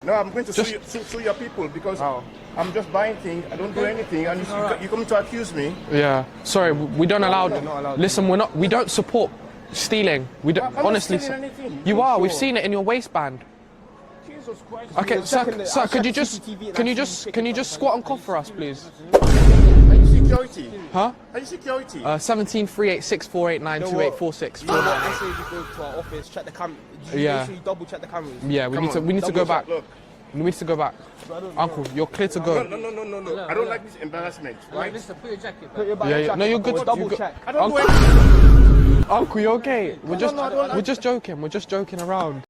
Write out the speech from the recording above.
No, I'm going to sue your people because I'm just buying things. I don't do anything, and you come to accuse me. Yeah. Sorry, we don't allow. Listen, we don't support stealing. We don't. I'm Honestly, not stealing anything. you are. We've seen it in your waistband. Jesus Christ. Okay, sir, could you just squat and cough for us, please? Are you security? Huh? Are you security? 173864892846. I say we go to our office, check the camera. Yeah. Make sure you double check the cameras. Yeah, we need to go back. Look. We need to go back. Uncle, you're clear to go. No. I don't like this embarrassment, right? Listen, put your jacket back. Put your Yeah. No, you're good. Double check. I don't do Uncle, anything. Uncle, you're okay. We're just joking. We're just joking around.